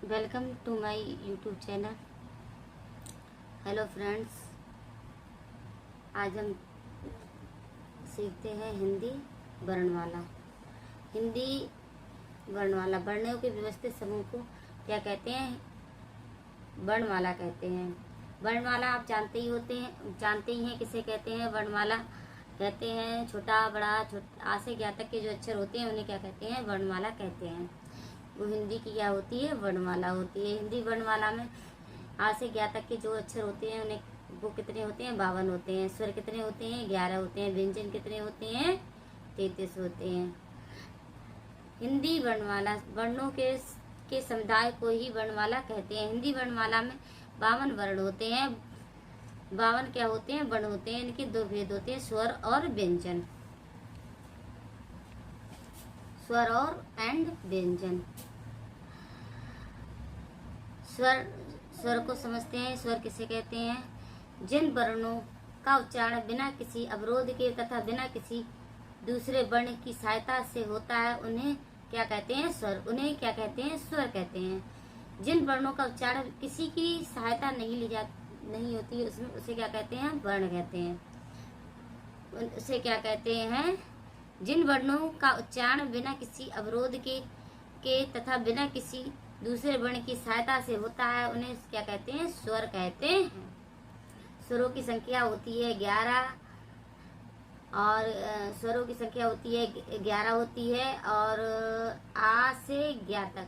Welcome to my YouTube channel. Hello friends, आज हम सीखते हैं हिंदी वर्णमाला। हिंदी वर्णमाला वर्णों के व्यवस्थित समूह को क्या कहते हैं? वर्णमाला कहते हैं। वर्णमाला आप जानते ही हैं किसे कहते हैं? वर्णमाला कहते हैं छोटा बड़ा आ से ज्ञा तक के जो अक्षर होते हैं उन्हें क्या कहते हैं? वर्णमाला कहते हैं। वो हिंदी की क्या होती है? वर्णमाला होती है। हिंदी वर्णमाला में आ से ज्ञा तक के जो अक्षर होते हैं उन्हें वो कितने होते हैं? 52 होते हैं। स्वर कितने होते हैं? 11 होते हैं। व्यंजन कितने होते हैं? 33 होते हैं। हिंदी वर्णमाला वर्णों के समुदाय को ही वर्णमाला कहते हैं। हिंदी वर्णमाला में 52 वर्ण होते हैं। 52 क्या होते हैं? वर्ण होते हैं। इनके दो भेद होते हैं, स्वर और व्यंजन। स्वर और व्यंजन। स्वर को समझते हैं। स्वर किसे कहते हैं? जिन वर्णों का उच्चारण बिना किसी अवरोध के तथा बिना किसी दूसरे वर्ण की सहायता से होता है उन्हें क्या कहते हैं? स्वर। उन्हें क्या कहते हैं? स्वर कहते हैं। जिन वर्णों का उच्चारण किसी की सहायता नहीं होती उसमें उसे क्या कहते हैं? वर्ण कहते हैं। उसे क्या कहते हैं? जिन वर्णों का उच्चारण बिना किसी अवरोध के तथा बिना किसी दूसरे वर्ण की सहायता से होता है उन्हें क्या कहते हैं? स्वर कहते हैं। स्वरों की संख्या होती है 11 और स्वरों की संख्या होती है 11 होती है और आ से ज्ञा तक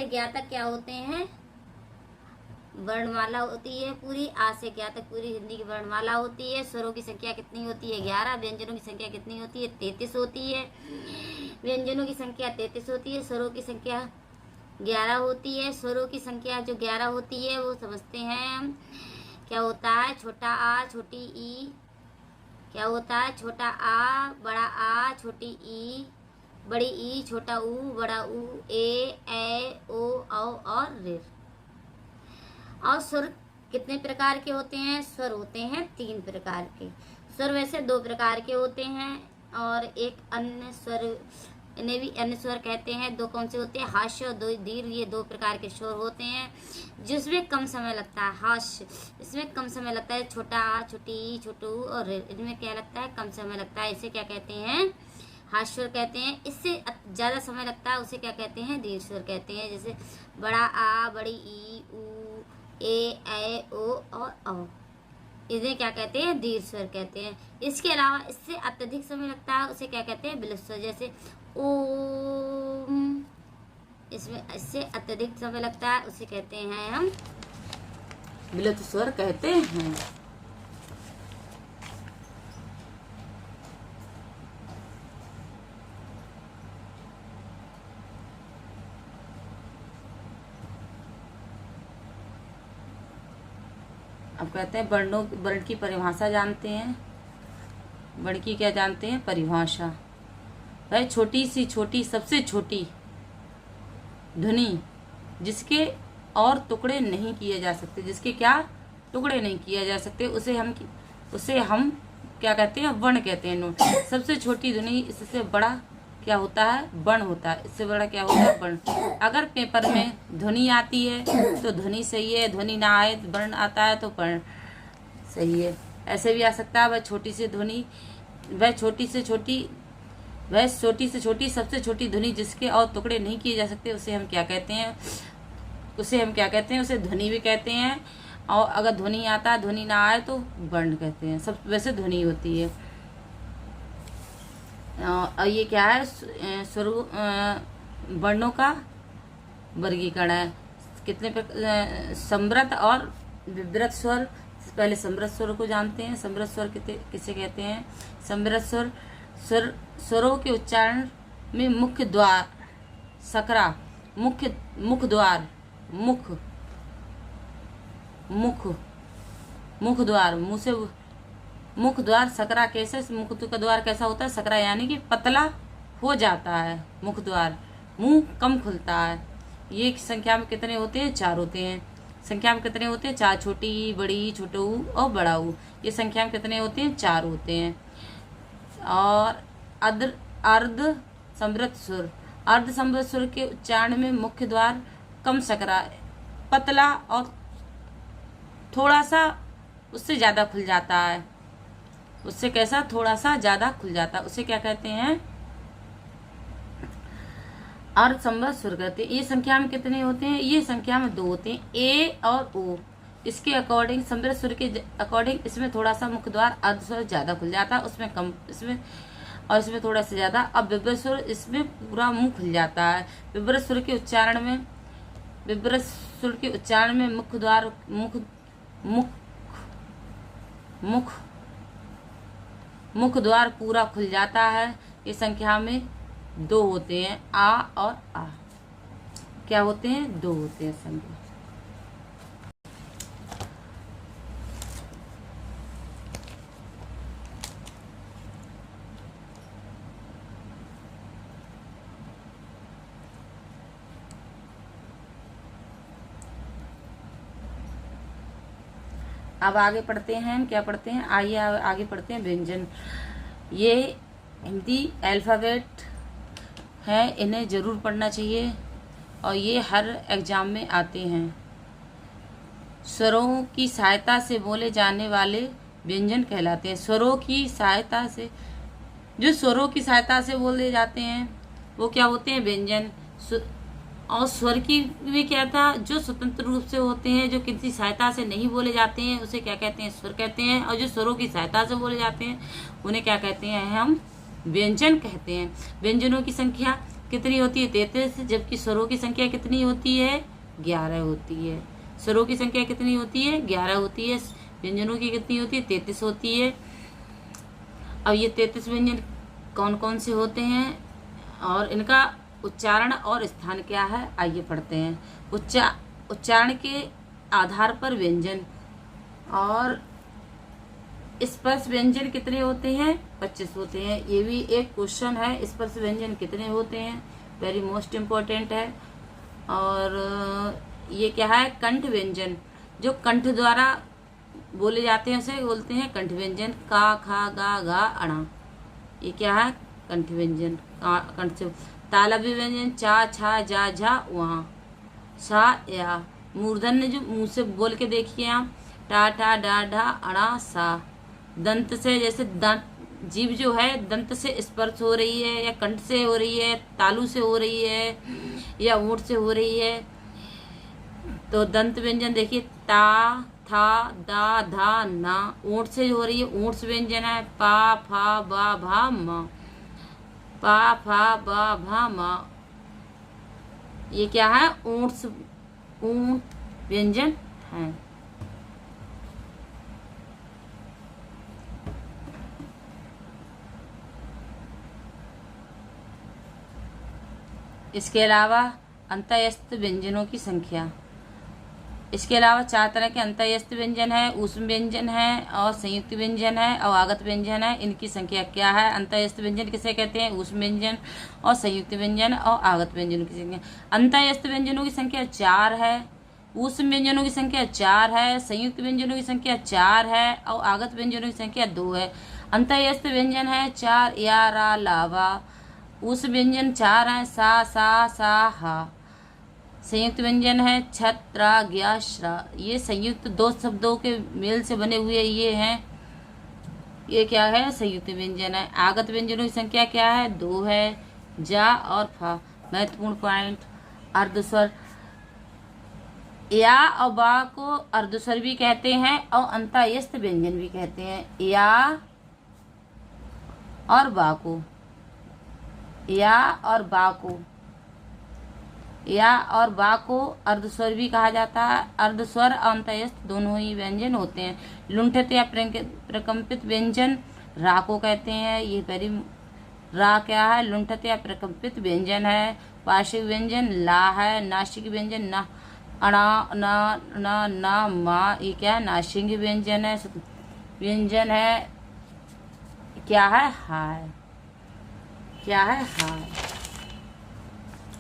ज्ञा तक क्या होते हैं? वर्णमाला होती है पूरी। आ से ज्ञा तक पूरी हिंदी की वर्णमाला होती है। स्वरों की संख्या कितनी होती है? 11। व्यंजनों की संख्या कितनी होती है? 33 होती है। व्यंजनों की संख्या 33 होती है। स्वरों की संख्या 11 होती है। स्वरों की संख्या जो 11 होती है वो समझते हैं क्या होता है? छोटा आ छोटी ई क्या होता है? छोटा आ बड़ा आ छोटी ई बड़ी ई छोटा ऊ बड़ा ऊ ए ओ औ और ऋ। और स्वर कितने प्रकार के होते हैं? स्वर होते हैं 3 प्रकार के। स्वर वैसे 2 प्रकार के होते हैं और एक अन्य स्वर, इन्हें भी अन्य स्वर कहते हैं। 2 कौन से होते हैं? हास्य और 2 दीर्घ। ये 2 प्रकार के स्वर होते हैं जिसमें कम समय लगता है। हास्य इसमें कम समय लगता है। छोटा आ छोटी ई छोटू और इनमें क्या लगता है? कम समय लगता है। इसे क्या कहते हैं? हास्य स्वर कहते हैं। इससे ज्यादा समय लगता है उसे क्या कहते हैं? दीर्घ स्वर कहते हैं। जैसे बड़ा आ बड़ी ई ऊ ए ओ और औ, इन्हें क्या कहते हैं? दीर्घ स्वर कहते हैं। इसके अलावा इससे अत्यधिक समय लगता है उसे क्या कहते हैं? विलुप्त स्वर। जैसे ओम, इससे अत्यधिक समय लगता है उसे कहते हैं हम विलुप्त स्वर कहते हैं। अब कहते हैं वर्ण की परिभाषा जानते हैं। वर्ण की क्या जानते हैं? परिभाषा। वह छोटी सी छोटी सबसे छोटी ध्वनि जिसके और टुकड़े नहीं किए जा सकते, जिसके क्या टुकड़े नहीं किए जा सकते उसे हम क्या कहते हैं? वर्ण कहते हैं। नोट, सबसे छोटी ध्वनि इससे बड़ा क्या होता है? वर्ण होता है। इससे बड़ा क्या होता है? वर्ण। अगर पेपर में ध्वनि आती है तो ध्वनि सही है, ध्वनि ना आए वर्ण आता है तो वर्ण सही है। ऐसे भी आ सकता है वह छोटी से छोटी सबसे छोटी ध्वनि जिसके और टुकड़े नहीं किए जा सकते उसे हम क्या कहते हैं? उसे ध्वनि भी कहते हैं। और अगर ध्वनि आता है ध्वनि ना आए तो वर्ण कहते हैं। सब वैसे ध्वनि होती है। और ये क्या है? स्वरूप वर्णों का वर्गीकरण है। कितने समृद्ध और विवृत स्वर। पहले समृद्ध स्वर को जानते हैं। समृद्ध स्वर किसे कहते हैं? समृद्ध स्वरों के उच्चारण में मुख्य द्वार सकरा मुख द्वार मुख द्वार सकरा। कैसे? मुख का द्वार कैसा होता है? सकरा यानी कि पतला हो जाता है मुख द्वार, मुंह कम खुलता है। ये संख्या में कितने होते हैं? 4 होते हैं। संख्या में कितने होते हैं? 4। छोटी ई बड़ी ई छोटा ऊ और बड़ा ऊ। ये संख्या में कितने होते हैं? 4 होते हैं। और अर्ध समृद्ध सुर। अर्ध समृद्ध सुर के उच्चारण में मुख्य द्वार कम सकरा, पतला और थोड़ा सा उससे ज्यादा खुल जाता है। उससे कैसा, थोड़ा सा ज्यादा खुल जाता है, उसे क्या कहते हैं, अर्ध समृद्ध सुर कहते हैं। ये संख्या में कितने होते हैं, ये संख्या में 2 होते हैं, ए और ओ। इसके अकॉर्डिंग समृद्ध सुर के अकॉर्डिंग इसमें थोड़ा सा मुख्य द्वार अर्ध स्वर ज्यादा खुल जाता है, उसमें कम, इसमें और इसमें थोड़ा सा ज्यादा। अब विवृत सुर, इसमें पूरा मुंह खुल जाता है। विवृत सुर के उच्चारण में, विवृत सुर के उच्चारण में मुख्य द्वार मुख्य द्वार पूरा खुल जाता है। ये संख्या में 2 होते हैं, आ और आ। क्या होते हैं, 2 होते हैं संख्या। अब आगे पढ़ते हैं, क्या पढ़ते हैं, आइए आगे पढ़ते हैं व्यंजन। ये हिंदी अल्फाबेट है, इन्हें जरूर पढ़ना चाहिए और ये हर एग्जाम में आते हैं। स्वरों की सहायता से बोले जाने वाले व्यंजन कहलाते हैं। स्वरों की सहायता से, जो स्वरों की सहायता से बोले जाते हैं वो क्या होते हैं, व्यंजन। और स्वर की में क्या था, जो स्वतंत्र रूप से होते हैं, जो किसी सहायता से नहीं बोले जाते हैं, उसे क्या कहते हैं, स्वर कहते हैं। और जो स्वरों की सहायता से बोले जाते हैं उन्हें क्या कहते हैं, हम व्यंजन कहते हैं। व्यंजनों की संख्या कितनी होती है, 33, जबकि स्वरों की संख्या कितनी होती है, 11 होती है। स्वरों की संख्या कितनी होती है, 11 होती है। व्यंजनों की कितनी होती है, 33 होती है। अब ये 33 व्यंजन कौन कौन से होते हैं और इनका उच्चारण और स्थान क्या है, आइए पढ़ते हैं। उच्चारण के आधार पर व्यंजन। और स्पर्श व्यंजन कितने होते हैं, 25 होते हैं। ये भी एक क्वेश्चन है, स्पर्श व्यंजन कितने होते हैं, वेरी मोस्ट इम्पोर्टेंट है। और ये क्या है, कंठ व्यंजन, जो कंठ द्वारा बोले जाते हैं उसे बोलते हैं कंठ व्यंजन। का, खा, गा, घा, अणा, ये क्या है, कंठ व्यंजन, कंठ से। तालव्य व्यंजन, चा, छा, जा, झा, वहाँ, सा, या। मूर्धन्य जो मुंह से बोल के देखिए आप, टा, टा, डा, ढा, अणा, सा। दंत से, जैसे दंत, जीभ जो है दंत से स्पर्श हो रही है या कंठ से हो रही है, तालु से हो रही है या ओंठ से हो रही है, तो दंत व्यंजन देखिए, ता, था, दा, धा, ना। ओंठ से हो रही है, ओंठ से व्यंजन है, पा, फा, बा, भा, मा। पा, फा, बा, भा, मा, ये क्या है, ऊंट व्यंजन है। इसके अलावा अंतःस्थ व्यंजनों की संख्या। इसके अलावा 4 तरह के अंतःस्थ व्यंजन है, ऊष्म व्यंजन है और संयुक्त व्यंजन है और आगत व्यंजन है। इनकी संख्या क्या है, अंतःस्थ व्यंजन किसे कहते हैं, ऊष्म व्यंजन और संयुक्त व्यंजन और आगत व्यंजनों की संख्या। अंतःस्थ व्यंजनों की संख्या 4 है, ऊष्म व्यंजनों की संख्या 4 है, संयुक्त व्यंजनों की संख्या 4 है और आगत व्यंजनों की संख्या 2 है। अंतःस्थ व्यंजन है 4, या, रा, लावा। ऊष्म व्यंजन 4 है, सा, सा, हा। संयुक्त व्यंजन है छत, त्रा, ज्ञा, श्रा। ये संयुक्त 2 शब्दों के मेल से बने हुए ये हैं, ये क्या है, संयुक्त व्यंजन है। आगत व्यंजनों की संख्या क्या है, 2 है, जा और फा। महत्वपूर्ण पॉइंट, अर्धस्वर, या और बा को अर्धस्वर भी कहते हैं और अंतःस्थ व्यंजन भी कहते हैं। या और बा को, या और बा को, या और बा को अर्धस्वर भी कहा जाता है। अर्धस्वर और अंतःस्थ दोनों ही व्यंजन होते हैं। लुंठित या प्रकंपित व्यंजन रा को कहते हैं। ये पहली रा क्या है, लुंठित या प्रकंपित व्यंजन है। पार्श्विक व्यंजन ला है। नासिक व्यंजन ना, अणा, ना, ना, ना, मा, ये क्या है, नासिक व्यंजन है। व्यंजन है क्या है, हाय, क्या है, हाय।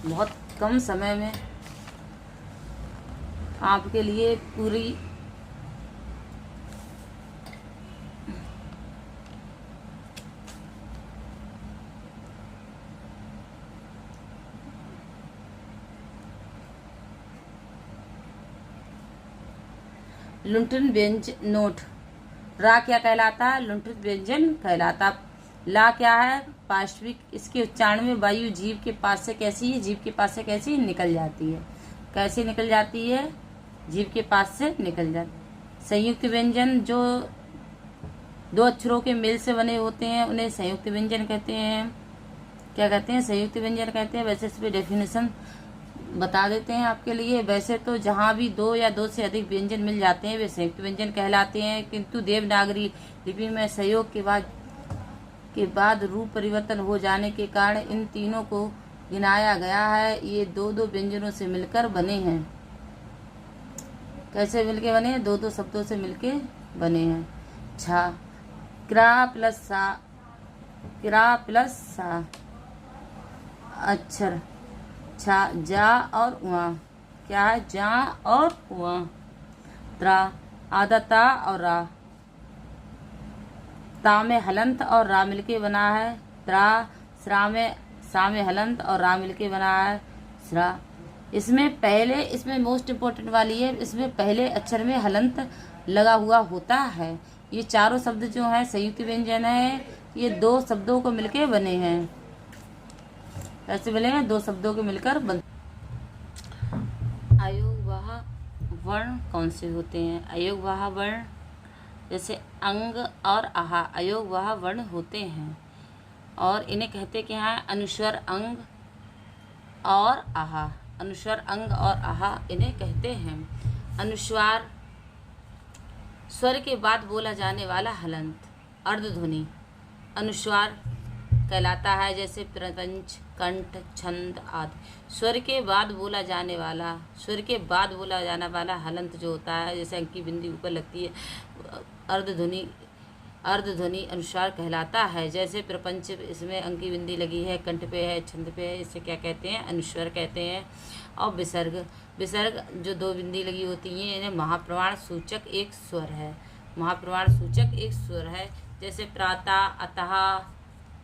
बहुत कम समय में आपके लिए पूरी लुंठन व्यंजन नोट। रा क्या कहलाता? लुंठन व्यंजन कहलाता। ला क्या है? पार्श्विक। इसके उच्चारण में वायु जीभ के पास से कैसी है? जीभ के पास से कैसी निकल जाती है? कैसे निकल जाती है? जीभ के पास से निकल जाती। संयुक्त व्यंजन जो दो अक्षरों के मेल से बने होते हैं उन्हें संयुक्त व्यंजन कहते हैं। क्या कहते हैं? संयुक्त व्यंजन कहते हैं। वैसे इस पे डेफिनेशन बता देते हैं आपके लिए। वैसे तो जहाँ भी दो या दो से अधिक व्यंजन मिल जाते हैं वे संयुक्त व्यंजन कहलाते हैं, किंतु देवनागरी लिपि में सहयोग के बाद रूप परिवर्तन हो जाने के कारण इन तीनों को गिनाया गया है। ये दो दो व्यंजनों से मिलकर बने हैं। कैसे मिलके बने हैं? दो दो शब्दों से मिलके बने हैं। छा, क्रा प्लस सा, क्रा प्लस सा अक्षर छा, जा और उआ। क्या है? जा और उआ। त्रा, आधा ता और रा। ता में हलंत और रा मिलके बना है। त्रा, सा में हलंत और रा मिलके बना है। स्रा। इसमें मोस्ट इम्पोर्टेंट वाली है, इसमें पहले अक्षर में हलंत लगा हुआ होता है। ये चारों शब्द जो है संयुक्त व्यंजन है। ये दो शब्दों को मिलके बने हैं। कैसे बने हैं? दो शब्दों के मिलकर बन। अयोगवाह वर्ण कौन से होते हैं? अयोगवाह वर्ण जैसे अंग और आहा अयोगवाह वर्ण होते हैं और इन्हें कहते क्या है? अनुस्वर अंग और आहा। अनुस्वर अंग और आहा इन्हें कहते हैं। अनुस्वार स्वर के बाद बोला जाने वाला हलंत अर्धध्वनि अनुस्वार कहलाता है। जैसे प्रपंच, कंठ, छंद आदि। स्वर के बाद बोला जाने वाला हलंत जो होता है, जैसे अंक की बिंदी ऊपर लगती है, अर्धध्वनि अनुस्वार कहलाता है। जैसे प्रपंच, इसमें अंक की बिंदी लगी है, कंठ पे है, छंद पे है, इसे क्या कहते हैं? अनुस्वर कहते हैं। और विसर्ग जो दो बिंदी लगी होती हैं इन्हें महाप्रमाण सूचक एक स्वर है। महाप्रमाण सूचक एक स्वर है। जैसे प्रातः, अतः,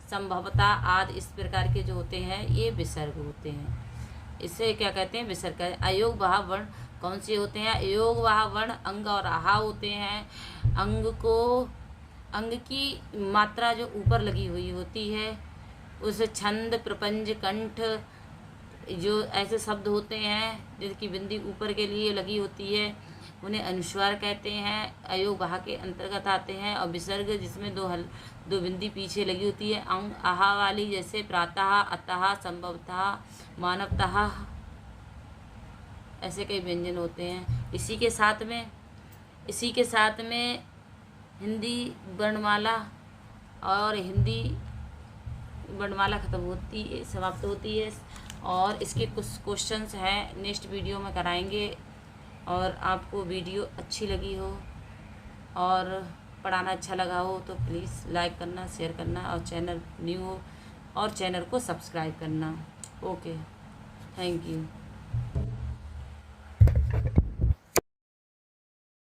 संभवतः आदि इस प्रकार के जो होते हैं ये विसर्ग होते हैं। इसे क्या कहते हैं? विसर्ग। अयोगवाह वर्ण कौन से होते हैं? अयोगवाह वर्ण अंग और आहा होते हैं। अंग की मात्रा जो ऊपर लगी हुई होती है उसे छंद, प्रपंच, कंठ जो ऐसे शब्द होते हैं जिनकी बिंदी ऊपर के लिए लगी होती है उन्हें अनुस्वार कहते हैं। अयोगवाह के अंतर्गत आते हैं। और विसर्ग जिसमें दो बिंदी पीछे लगी होती है अंग आहा वाली, जैसे प्रातः, अतः, संभवतः, मानवतः, ऐसे कई व्यंजन होते हैं। इसी के साथ में हिंदी वर्णमाला समाप्त होती है। और इसके कुछ क्वेश्चंस हैं नेक्स्ट वीडियो में कराएंगे। और आपको वीडियो अच्छी लगी हो और पढ़ाना अच्छा लगा हो तो प्लीज़ लाइक करना, शेयर करना और चैनल न्यू हो और चैनल को सब्सक्राइब करना। Okay, thank you.